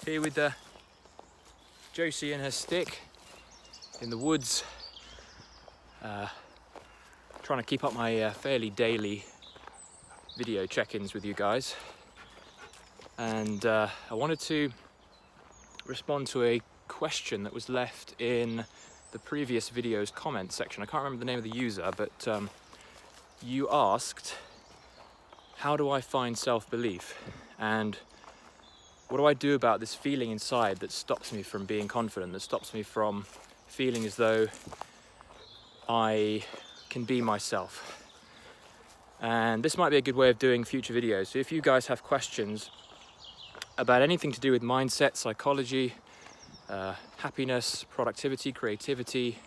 Here with Josie and her stick in the woods, trying to keep up my fairly daily video check-ins with you guys. And I wanted to respond to a question that was left in the previous video's comment section. I can't remember the name of the user, but you asked, how do I find self-belief? And what do I do about this feeling inside that stops me from being confident, that stops me from feeling as though I can be myself? And this might be a good way of doing future videos. So if you guys have questions about anything to do with mindset, psychology, happiness, productivity, creativity,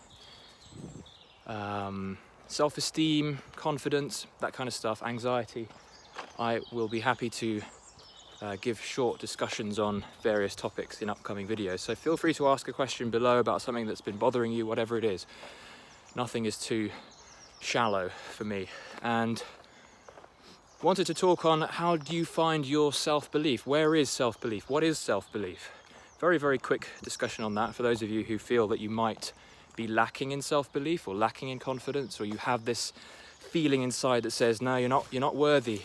self-esteem, confidence, that kind of stuff, anxiety, I will be happy to give short discussions on various topics in upcoming videos. So feel free to ask a question below about something that's been bothering you, whatever it is. Nothing is too shallow for me. And wanted to talk on, how do you find your self-belief? Where is self-belief? What is self-belief? Very, very quick discussion on that for those of you who feel that you might be lacking in self-belief or lacking in confidence, or you have this feeling inside that says, no, you're not worthy,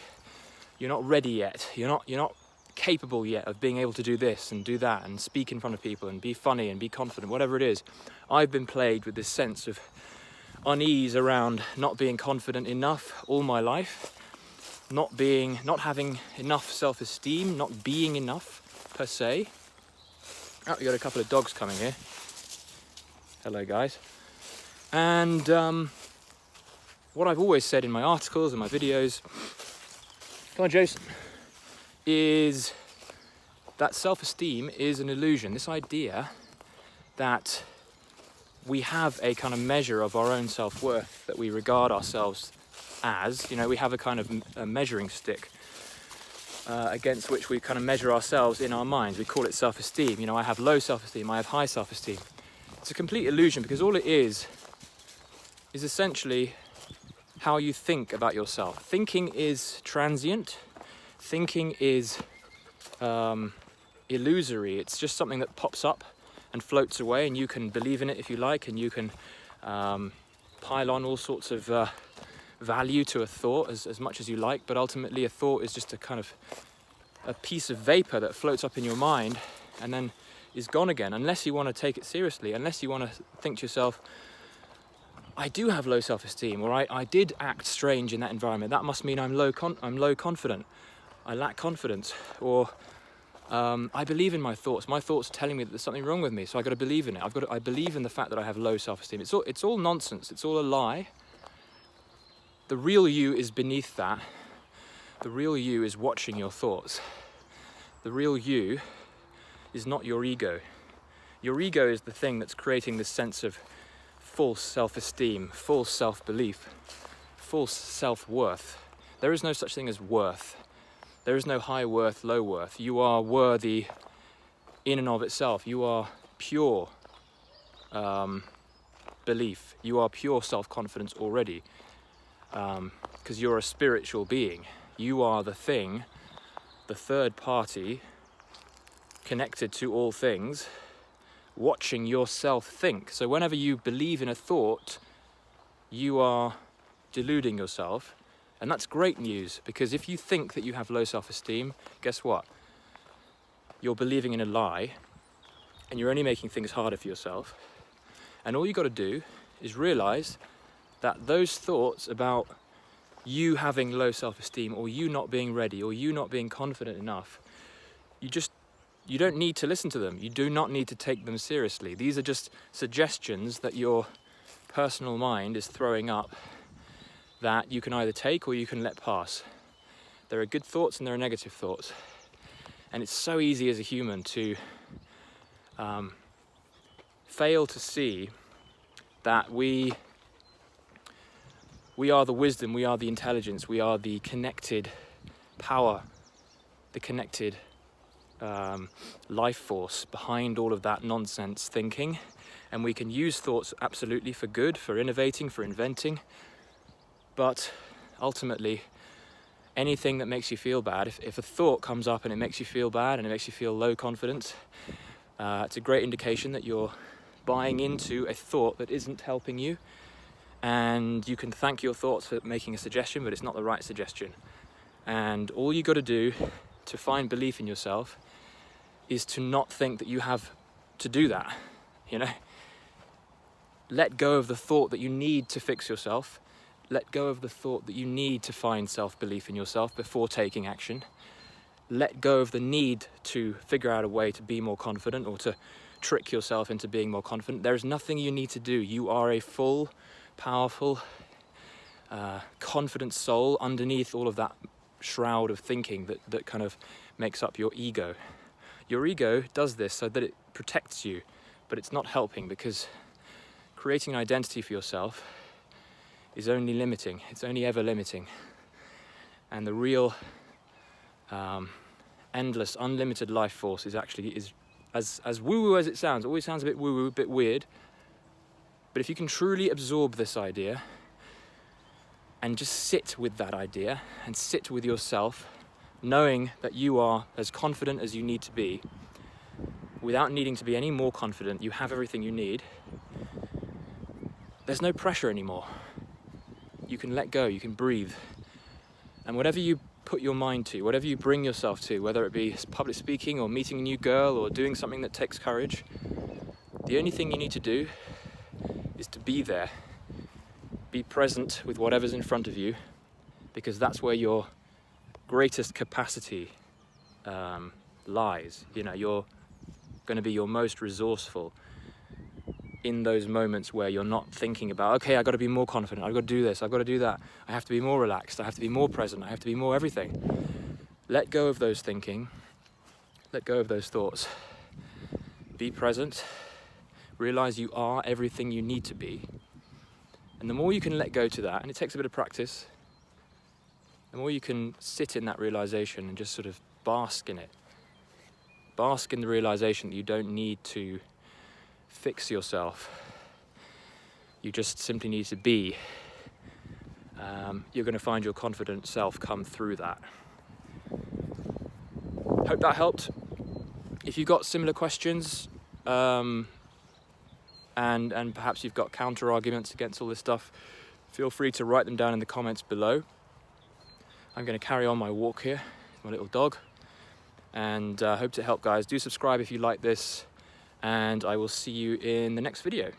you're not ready yet, you're not capable yet of being able to do this and do that and speak in front of people and be funny and be confident, whatever it is. I've been plagued with this sense of unease around not being confident enough all my life, not having enough self-esteem, not being enough per se. Oh, we got a couple of dogs coming here. Hello guys. And what I've always said in my articles and my videos, come on Jason, is that self-esteem is an illusion. This idea that we have a kind of measure of our own self-worth, that we regard ourselves as, we have a kind of a measuring stick against which we kind of measure ourselves in our minds. We call it self-esteem. I have low self-esteem, I have high self-esteem. It's a complete illusion, because all it is essentially how you think about yourself. Thinking is transient. Thinking is illusory. It's just something that pops up and floats away, and you can believe in it if you like, and you can pile on all sorts of value to a thought as much as you like, but ultimately a thought is just a kind of a piece of vapor that floats up in your mind and then is gone again, unless you want to take it seriously, unless you want to think to yourself, I do have low self-esteem, or I did act strange in that environment, that must mean I'm low confident, I lack confidence, or I believe in my thoughts are telling me that there's something wrong with me, so I've got to believe in it. I believe in the fact that I have low self-esteem. It's all nonsense, it's all a lie. The real you is beneath that. The real you is watching your thoughts. The real you is not your ego. Your ego is the thing that's creating this sense of false self-esteem, false self-belief, false self-worth. There is no such thing as worth. There is no high worth, low worth. You are worthy in and of itself. You are pure belief. You are pure self-confidence already. Because you're a spiritual being. You are the thing, the third party, connected to all things, watching yourself think. So whenever you believe in a thought, you are deluding yourself. And that's great news, because if you think that you have low self-esteem, guess what? You're believing in a lie, and you're only making things harder for yourself. And all you got to do is realize that those thoughts about you having low self-esteem, or you not being ready, or you not being confident enough, you don't need to listen to them. You do not need to take them seriously. These are just suggestions that your personal mind is throwing up that you can either take or you can let pass. There are good thoughts and there are negative thoughts. And it's so easy as a human to fail to see that we are the wisdom, we are the intelligence, we are the connected power, the connected life force behind all of that nonsense thinking. And we can use thoughts absolutely for good, for innovating, for inventing. But ultimately, anything that makes you feel bad, if a thought comes up and it makes you feel bad and it makes you feel low confidence, it's a great indication that you're buying into a thought that isn't helping you. And you can thank your thoughts for making a suggestion, but it's not the right suggestion. And all you got to do to find belief in yourself is to not think that you have to do that, you know? Let go of the thought that you need to fix yourself. Let go of the thought that you need to find self-belief in yourself before taking action. Let go of the need to figure out a way to be more confident or to trick yourself into being more confident. There is nothing you need to do. You are a full, powerful, confident soul underneath all of that shroud of thinking that kind of makes up your ego. Your ego does this so that it protects you, but it's not helping, because creating an identity for yourself is only limiting. It's only ever limiting. And the real endless, unlimited life force is as woo-woo as it sounds. It always sounds a bit woo-woo, a bit weird. But if you can truly absorb this idea and just sit with that idea and sit with yourself, knowing that you are as confident as you need to be, without needing to be any more confident, you have everything you need, there's no pressure anymore. You can let go, you can breathe. And whatever you put your mind to, whatever you bring yourself to, whether it be public speaking or meeting a new girl or doing something that takes courage, the only thing you need to do is to be there. Be present with whatever's in front of you, because that's where your greatest capacity lies. You know, you're going to be your most resourceful in those moments where you're not thinking about, okay, I've got to be more confident, I've got to do this, I've got to do that, I have to be more relaxed, I have to be more present, I have to be more everything. Let go of those thinking, let go of those thoughts. Be present, realize you are everything you need to be. And the more you can let go to that, and it takes a bit of practice, the more you can sit in that realization and just sort of bask in it. Bask in the realization that you don't need to fix yourself. You just simply need to be. You're going to find your confident self come through that. Hope that helped. If you've got similar questions, and perhaps you've got counter arguments against all this stuff, feel free to write them down in the comments below. I'm going to carry on my walk here with my little dog, and hope to help, guys. Do subscribe if you like this, and I will see you in the next video.